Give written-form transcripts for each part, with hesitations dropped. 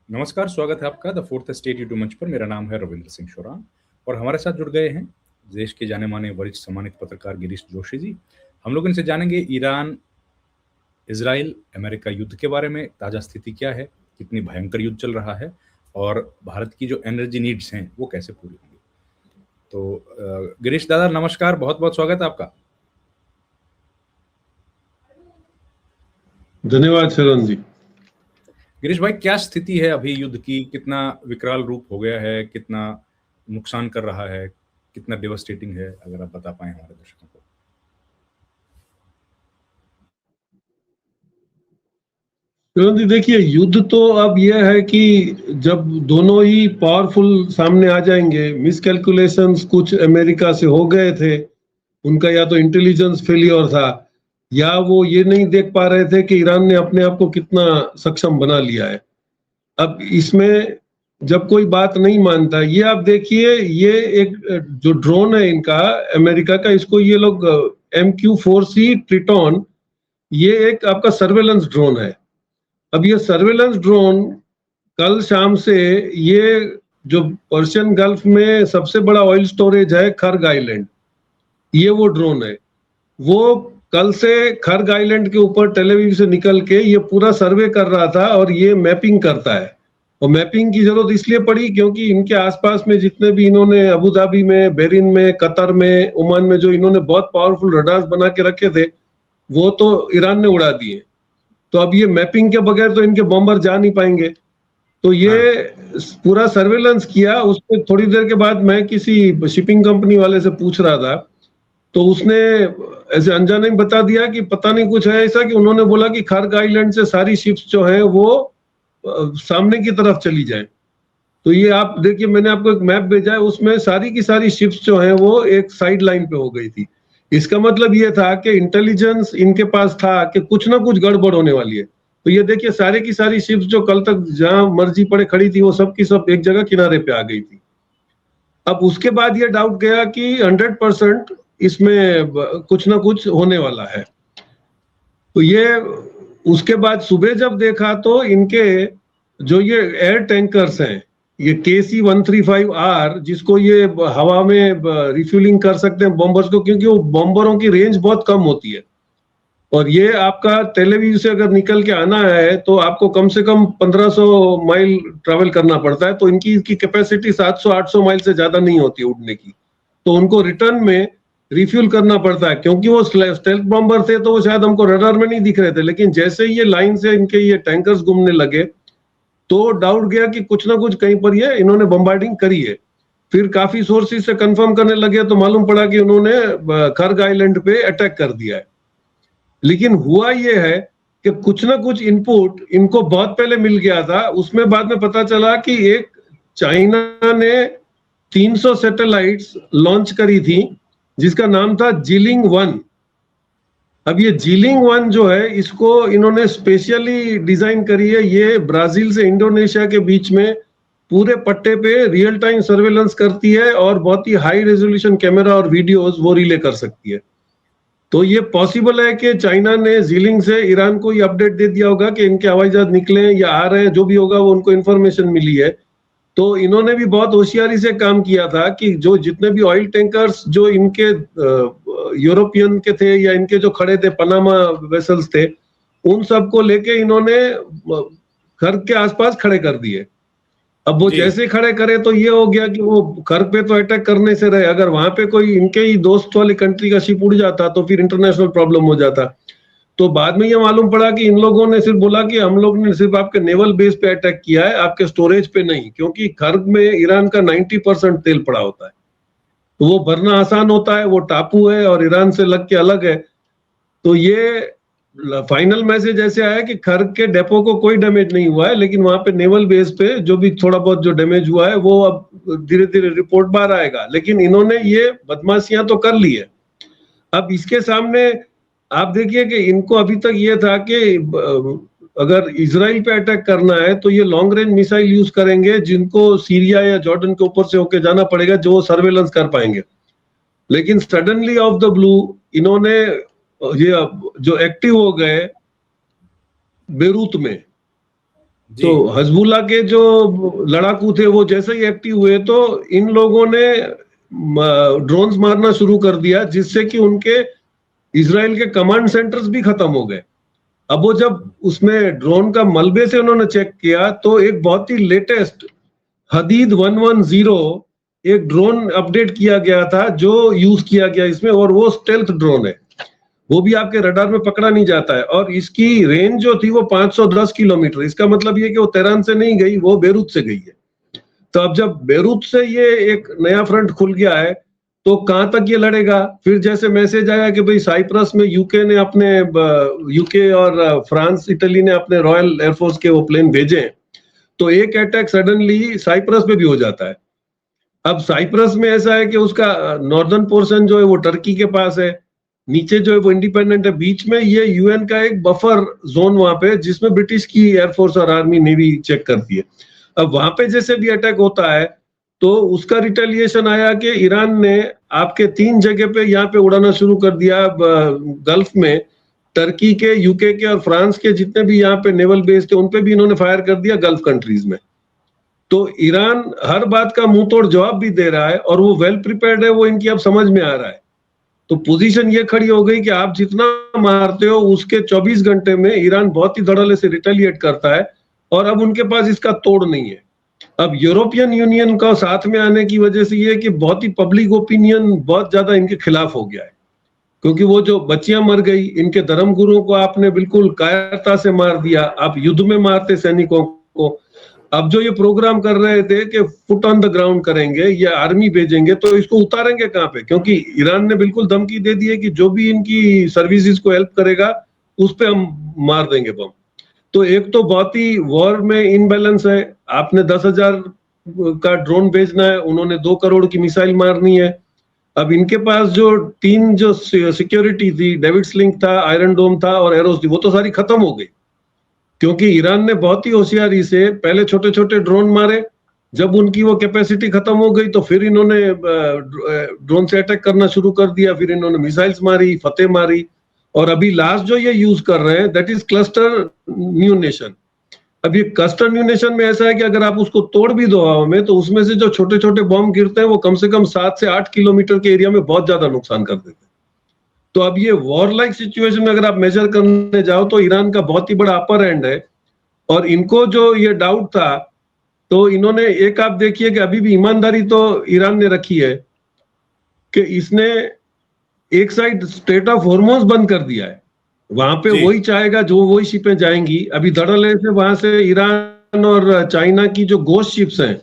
नमस्कार, स्वागत है आपका द फोर्थ स्टेट यूट्यूब मंच पर। मेरा नाम है रविंद्र सिंह शोरान और हमारे साथ जुड़ गए हैं देश के जाने-माने वरिष्ठ सम्मानित पत्रकार गिरीश जोशी जी। हम लोग इनसे जानेंगे ईरान, इज़राइल, अमेरिका युद्ध के बारे में ताज़ा स्थिति क्या है, कितनी भयंकर युद्ध चल रहा है और भारत की जो एनर्जी नीड्स हैं, वो कैसे पूरी होंगी। तो गिरीश दादा नमस्कार, बहुत-बहुत स्वागत है आपका। धन्यवाद शरण जी। गिरीश भाई, क्या स्थिति है अभी युद्ध की? कितना विकराल रूप हो गया है? कितना नुकसान कर रहा है? कितना डेवास्टेटिंग है? अगर आप बता पाएँ हमारे दर्शकों को। शरण जी देखिए, युद्ध तो अब यह है कि जब दोनों ही पावरफुल सामने आ जाएंगे, मिसकैलकुलेशंस कुछ अमेरिका से हो गए थे, उनका या तो इंटेलिजेंस फेलियर था या वो ये नहीं देख पा रहे थे कि ईरान ने अपने आप को कितना सक्षम बना लिया है। अब इसमें जब कोई बात नहीं मानता, ये आप देखिए, ये एक जो ड्रोन है इनका अमेरिका का, इसको ये लोग MQ-4C ट्रिटॉन, ये एक आपका सर्वेलेंस ड्रोन है। अब ये सर्वेलेंस ड्रोन कल शाम से, ये जो पर्शियन गल्फ में सबसे बड़ा ऑयल स्टोरेज है खर्ग आइलैंड, ये वो ड्रोन है। वो कल से खर्ग आइलैंड के ऊपर टेलीविजन से निकल के ये पूरा सर्वे कर रहा था और ये मैपिंग करता है। और मैपिंग की जरूरत इसलिए पड़ी क्योंकि इनके आसपास में जितने भी इन्होंने अबू धाबी में, बहरीन में, कतर में, ओमान में जो इन्होंने बहुत पावरफुल रडार्स बना के रखे थे, वो तो ईरान ने उड़ा दिए। तो अब ये मैपिंग के बगैर तो इनके बॉम्बर जा नहीं पाएंगे। तो ये पूरा सर्वेलेंस किया। उसमें थोड़ी देर के बाद मैं किसी शिपिंग कंपनी वाले से पूछ रहा था, तो उसने ऐसे अनजाने में बता दिया कि पता नहीं कुछ है ऐसा, कि उन्होंने बोला कि खर्ग आइलैंड से सारी शिप्स जो है वो सामने की तरफ चली जाए। तो ये आप देखिए, मैंने आपको एक मैप भेजा है, उसमें सारी की सारी शिप्स जो है वो एक साइड लाइन पे हो गई थी। इसका मतलब ये था कि इंटेलिजेंस इनके पास था कि कुछ ना कुछ गड़बड़ होने वाली है। तो ये देखिए, सारी की सारी शिप्स जो कल तक जहां मर्जी पड़े खड़ी थी, वो सब की सब एक जगह किनारे पे आ गई थी। अब उसके बाद ये डाउट गया कि 100% इसमें कुछ ना कुछ होने वाला है। तो ये उसके बाद सुबह जब देखा तो इनके जो ये एयर टैंकर्स हैं, ये KC-135R, जिसको ये हवा में रिफ्यूलिंग कर सकते हैं बॉम्बर्स को, क्योंकि वो बॉम्बरों की रेंज बहुत कम होती है। और ये आपका टेलीविजन से अगर निकल के आना है तो आपको कम से कम 1500 माइल ट्रैवल करना पड़ता है। तो इनकी कैपेसिटी 700-800 माइल से ज्यादा नहीं होती उड़ने की। तो उनको रिटर्न में रिफ्यूल करना पड़ता है। क्योंकि वो स्टेल्थ बॉम्बर थे तो वो शायद हमको रडार में नहीं दिख रहे थे, लेकिन जैसे ही ये लाइन से इनके ये टैंकर्स घूमने लगे तो डाउट गया कि कुछ ना कुछ कहीं पर ये इन्होंने बम्बार्डिंग करी है। फिर काफी सोर्सेज से कंफर्म करने लगे तो मालूम पड़ा कि उन्होंने खर्ग आइलैंड पे अटैक कर दिया है। लेकिन हुआ ये है कि कुछ ना कुछ इनपुट इनको बहुत पहले मिल गया था। उसमें बाद में पता चला कि एक चाइना ने 300 सैटेलाइट्स लॉन्च करी थी, जिसका नाम था जिलिंग-1। अब ये जिलिंग-1 जो है, इसको इन्होंने स्पेशली डिजाइन करी है। ये ब्राजील से इंडोनेशिया के बीच में पूरे पट्टे पे रियल टाइम सर्वेलेंस करती है और बहुत ही हाई रेजोल्यूशन कैमरा और वीडियोस वो रिले कर सकती है। तो ये पॉसिबल है कि चाइना ने जिलिंग से ईरान को ये अपडेट दे दिया होगा कि इनके हवाई जहाज निकले या आ रहे हैं, जो भी होगा वो उनको इन्फॉर्मेशन मिली है। तो इन्होंने भी बहुत होशियारी से काम किया था कि जो जितने भी ऑयल टैंकर्स जो इनके यूरोपियन के थे या इनके जो खड़े थे पनामा वेसल्स थे, उन सबको लेके इन्होंने खर्ग के आसपास खड़े कर दिए। अब वो जैसे खड़े करे तो ये हो गया कि वो खर्ग पे तो अटैक करने से रहे, अगर वहां पे कोई इनके ही दोस्त वाली कंट्री का शिप उड़ जाता तो फिर इंटरनेशनल प्रॉब्लम हो जाता। तो बाद में ये मालूम पड़ा कि इन लोगों ने सिर्फ बोला कि हम लोग ने सिर्फ आपके नेवल बेस पे अटैक किया है, आपके स्टोरेज पे नहीं, क्योंकि खर्ग में ईरान का 90% तेल पड़ा होता है। तो वो भरना आसान होता है, वो टापू है और ईरान से लग के अलग है। तो ये फाइनल मैसेज ऐसे आया कि खर्ग के डेपो को कोई डैमेज नहीं हुआ है, लेकिन वहां पे नेवल बेस पे जो भी थोड़ा बहुत जो डैमेज हुआ है वो अब धीरे धीरे रिपोर्ट बाहर आएगा। लेकिन इन्होंने ये बदमाशियां तो कर ली है। अब इसके सामने आप देखिए कि इनको अभी तक ये था कि अगर इजराइल पे अटैक करना है तो ये लॉन्ग रेंज मिसाइल यूज करेंगे, जिनको सीरिया या जॉर्डन के ऊपर से होके जाना पड़ेगा, जो सर्वेलेंस कर पाएंगे। लेकिन सडनली ऑफ द ब्लू इन्होंने ये जो एक्टिव हो गए बेरूत में, जी। तो हजबुल्ला के जो लड़ाकू थे वो जैसे ही एक्टिव हुए तो इन लोगों ने ड्रोन्स मारना शुरू कर दिया, जिससे कि उनके इजराइल के कमांड सेंटर्स भी खत्म हो गए। अब वो जब उसमें ड्रोन का मलबे से उन्होंने चेक किया तो एक बहुत ही लेटेस्ट हदीद 110 एक ड्रोन अपडेट किया गया था जो यूज किया गया इसमें, और वो स्टेल्थ ड्रोन है, वो भी आपके रडार में पकड़ा नहीं जाता है, और इसकी रेंज जो थी वो 510 किलोमीटर। इसका मतलब ये कि वो तेहरान से नहीं गई, वो बेरूत से गई है। तो अब जब बेरूत से ये एक नया फ्रंट खुल गया है तो कहां तक ये लड़ेगा? फिर जैसे मैसेज आया कि भाई साइप्रस में यूके ने अपने यूके और फ्रांस इटली ने अपने रॉयल एयरफोर्स के वो प्लेन भेजे हैं, तो एक अटैक सडनली साइप्रस पे भी हो जाता है। अब साइप्रस में ऐसा है कि उसका नॉर्दर्न पोर्शन जो है वो टर्की के पास है, नीचे जो है वो इंडिपेंडेंट है, बीच में ये यूएन का एक बफर जोन वहां पे जिसमें ब्रिटिश की एयरफोर्स और आर्मी नेवी चेक करती है। अब वहां पे जैसे भी अटैक होता है तो उसका रिटेलिएशन आया कि ईरान ने आपके 3 जगह पे यहाँ पे उड़ाना शुरू कर दिया गल्फ में। टर्की के, यूके के और फ्रांस के जितने भी यहाँ पे नेवल बेस थे उन पे भी इन्होंने फायर कर दिया गल्फ कंट्रीज में। तो ईरान हर बात का मुंह तोड़ जवाब भी दे रहा है और वो वेल प्रिपेयर्ड है, वो इनकी अब समझ में आ रहा है। तो पोजीशन ये खड़ी हो गई कि आप जितना मारते हो उसके 24 घंटे में ईरान बहुत ही धड़ल्ले से रिटेलिएट करता है, और अब उनके पास इसका तोड़ नहीं है। अब यूरोपियन यूनियन का साथ में आने की वजह से ये कि बहुत ही पब्लिक ओपिनियन बहुत ज्यादा इनके खिलाफ हो गया है, क्योंकि वो जो बच्चियां मर गई, इनके धर्मगुरुओं को आपने बिल्कुल कायरता से मार दिया, आप युद्ध में मारते सैनिकों को। अब जो ये प्रोग्राम कर रहे थे कि फुट ऑन द ग्राउंड करेंगे या आर्मी भेजेंगे, तो इसको उतारेंगे कहां पे? क्योंकि ईरान ने बिल्कुल धमकी दे दी है कि जो भी इनकी सर्विसेज को हेल्प करेगा उस पे हम मार देंगे बम। तो एक तो बहुत ही वॉर में इनबैलेंस है, आपने 10,000 का ड्रोन भेजना है, उन्होंने 2 करोड़ की मिसाइल मारनी है। अब इनके पास जो 3 जो सिक्योरिटी थी, डेविड स्लिंग था, आयरन डोम था और एरोस थी, वो तो सारी खत्म हो गई, क्योंकि ईरान ने बहुत ही होशियारी से पहले छोटे छोटे ड्रोन मारे, जब उनकी वो कैपेसिटी खत्म हो गई तो फिर इन्होंने ड्रोन से अटैक करना शुरू कर दिया, फिर इन्होंने मिसाइल्स मारी, फतेह मारी, और अभी लास्ट जो ये यूज कर रहे हैं दैट इज क्लस्टर न्यूनेशन। अब ये क्लस्टर न्यूनेशन में ऐसा है कि अगर आप उसको तोड़ भी दो हवा में तो उसमें से जो छोटे छोटे बॉम्ब गिरते हैं वो कम से कम 7 से 8 किलोमीटर के एरिया में बहुत ज्यादा नुकसान कर देते हैं। तो अब ये वॉर लाइक सिचुएशन में अगर आप मेजर करने जाओ तो ईरान का बहुत ही बड़ा अपर एंड है, और इनको जो ये डाउट था तो इन्होंने एक, आप देखिए कि अभी भी ईमानदारी तो ईरान ने रखी है कि इसने एक साइड स्ट्रेट ऑफ हॉर्मोज बंद कर दिया है, वहां पे वही चाहेगा जो वही शिपें जाएंगी। अभी धड़ल्ले से वहां से ईरान और चाइना की जो गोश्त शिप्स हैं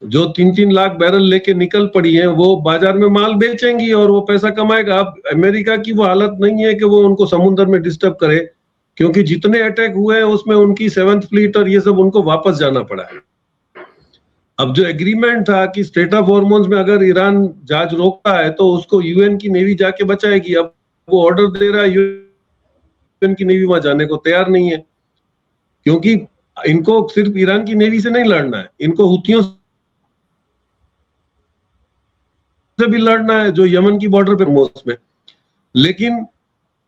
जो 3-3 लाख बैरल लेके निकल पड़ी हैं, वो बाजार में माल बेचेंगी और वो पैसा कमाएगा। अब अमेरिका की वो हालत नहीं है कि वो उनको समुद्र में डिस्टर्ब करे, क्योंकि जितने अटैक हुए हैं उसमें उनकी 7th फ्लीट और ये सब उनको वापस जाना पड़ा है। अब जो एग्रीमेंट था कि स्टेट ऑफ हॉर्मोन्स में अगर ईरान जहाज रोकता है तो उसको यूएन की नेवी जाके बचाएगी, अब वो ऑर्डर दे रहा है, यूएन की नेवी वहां जाने को तैयार नहीं है, क्योंकि इनको सिर्फ ईरान की नेवी से नहीं लड़ना है, इनको हुतियों से भी लड़ना है जो यमन की बॉर्डर पे में। लेकिन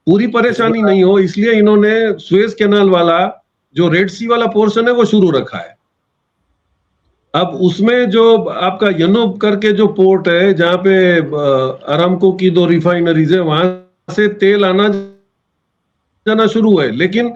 पूरी परेशानी नहीं हो इसलिए इन्होंने सुएज कैनाल वाला जो रेड सी वाला पोर्शन है वो शुरू रखा है। अब उसमें जो आपका यनोब करके जो पोर्ट है जहां पे अरामको की 2 रिफाइनरीज है, वहां से तेल आना जाना शुरू है, लेकिन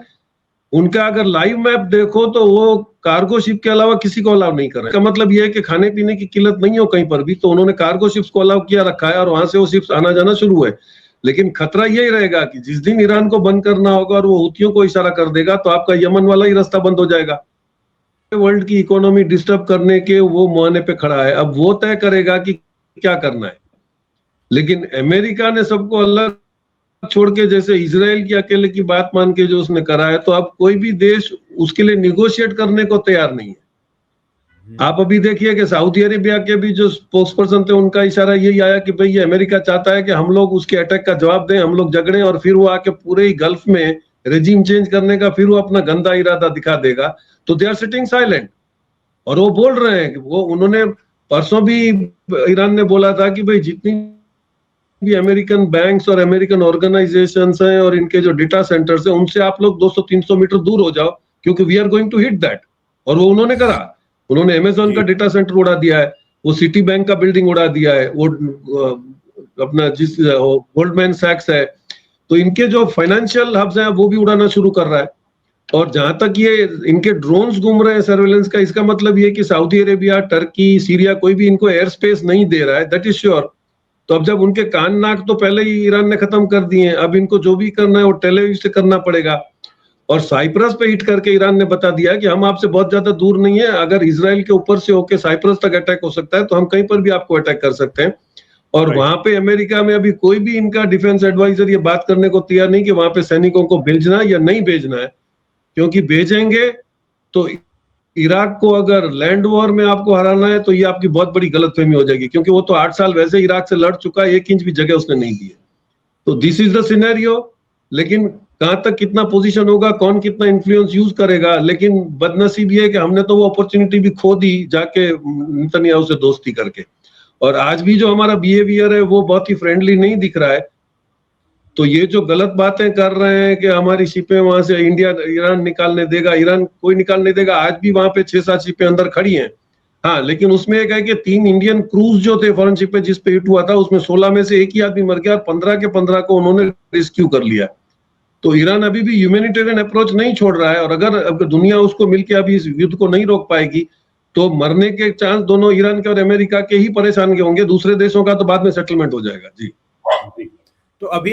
उनका अगर लाइव मैप देखो तो वो कार्गो शिप के अलावा किसी को अलाउ नहीं कर रहे। इसका मतलब ये है कि खाने पीने की किल्लत नहीं हो कहीं पर भी, तो उन्होंने कार्गो शिप्स को अलाउ किया रखा है और वहां से वो शिप्स आना जाना शुरू है। लेकिन खतरा यही रहेगा कि जिस दिन ईरान को बंद करना होगा और वो हुतियों को इशारा कर देगा तो आपका यमन वाला ही रास्ता बंद हो जाएगा। वर्ल्ड की इकोनॉमी डिस्टर्ब करने के वो मुहाने पे खड़ा है, अब वो तय करेगा कि क्या करना है। लेकिन अमेरिका ने सबको अलग छोड़ के जैसे इजराइल की अकेले की बात मान के जो उसने करा है, तो अब कोई भी देश उसके लिए निगोशिएट करने को तैयार नहीं है। आप अभी देखिए कि सऊदी अरेबिया के भी जो स्पोक्स पर्सन थे उनका इशारा यही आया कि भाई ये अमेरिका चाहता है कि हम लोग उसके अटैक का जवाब दें, हम लोग झगड़े और फिर वो आके पूरे ही गल्फ में रेजिम चेंज करने का फिर वो अपना गंदा इरादा दिखा देगा। तो दे आर सिटिंग साइलेंट, और वो बोल रहे हैं कि वो, उन्होंने परसों भी ईरान ने बोला था कि भाई जितनी भी अमेरिकन बैंक्स और अमेरिकन ऑर्गेनाइजेशंस हैं और इनके जो डेटा सेंटर्स हैं उनसे आप लोग 200-300 मीटर दूर हो जाओ, क्योंकि we are going to hit that. और वो उन्होंने करा, उन्होंने अमेजोन का डेटा सेंटर उड़ा दिया है, वो सिटी बैंक का बिल्डिंग उड़ा दिया है, वो अपना जिस गोल्डमैन सैक्स है, तो इनके जो फाइनेंशियल हब्स हैं वो भी उड़ाना शुरू कर रहा है। और जहां तक ये इनके ड्रोन्स घूम रहे हैं सर्वेलेंस का, इसका मतलब ये कि सऊदी अरेबिया, टर्की, सीरिया कोई भी इनको एयर स्पेस नहीं दे रहा है, दैट इज श्योर। तो अब जब उनके कान नाक तो पहले ही ईरान ने खत्म कर दिए हैं, अब इनको जो भी करना है वो टेल अवीव से करना पड़ेगा। और साइप्रस पे हिट करके ईरान ने बता दिया कि हम आपसे बहुत ज्यादा दूर नहीं है, अगर इजराइल के ऊपर से होके साइप्रस तक अटैक हो सकता है तो हम कहीं पर भी आपको अटैक कर सकते हैं। और वहां पे अमेरिका में अभी कोई भी इनका डिफेंस एडवाइजर ये बात करने को तैयार नहीं कि वहां पे सैनिकों को भेजना है या नहीं भेजना है, क्योंकि भेजेंगे तो इराक को अगर लैंड वॉर में आपको हराना है तो ये आपकी बहुत बड़ी गलतफहमी हो जाएगी, क्योंकि वो तो 8 साल वैसे इराक से लड़ चुका है, 1 इंच भी जगह उसने नहीं दी है। तो दिस इज द सिनेरियो। लेकिन कहां तक कितना पोजीशन होगा, कौन कितना इन्फ्लुएंस यूज करेगा, लेकिन बदनसीब ये है कि हमने तो वो अपॉर्चुनिटी भी खो दी जाके नेतन्याहू से दोस्ती करके। और आज भी जो हमारा बिहेवियर है वो बहुत ही फ्रेंडली नहीं दिख रहा है। तो ये जो गलत बातें कर रहे हैं कि हमारी शिपें वहां से इंडिया ईरान निकालने देगा, ईरान कोई निकालने देगा। आज भी वहां पे 6-7 शिपें अंदर खड़ी हैं। हाँ, लेकिन उसमें एक है कि 3 इंडियन क्रूज जो थे फॉरेन शिप पे जिस पे हिट हुआ था, उसमें 16 में से एक ही आदमी मर गया और 15 के 15 को उन्होंने रेस्क्यू कर लिया। तो ईरान अभी भी ह्यूमैनिटेरियन अप्रोच नहीं छोड़ रहा है। और अगर दुनिया उसको मिलकर अभी इस युद्ध को नहीं रोक पाएगी तो मरने के चांस दोनों ईरान के और अमेरिका के ही परेशान के होंगे, दूसरे देशों का तो बाद में सेटलमेंट हो जाएगा। जी। तो अभी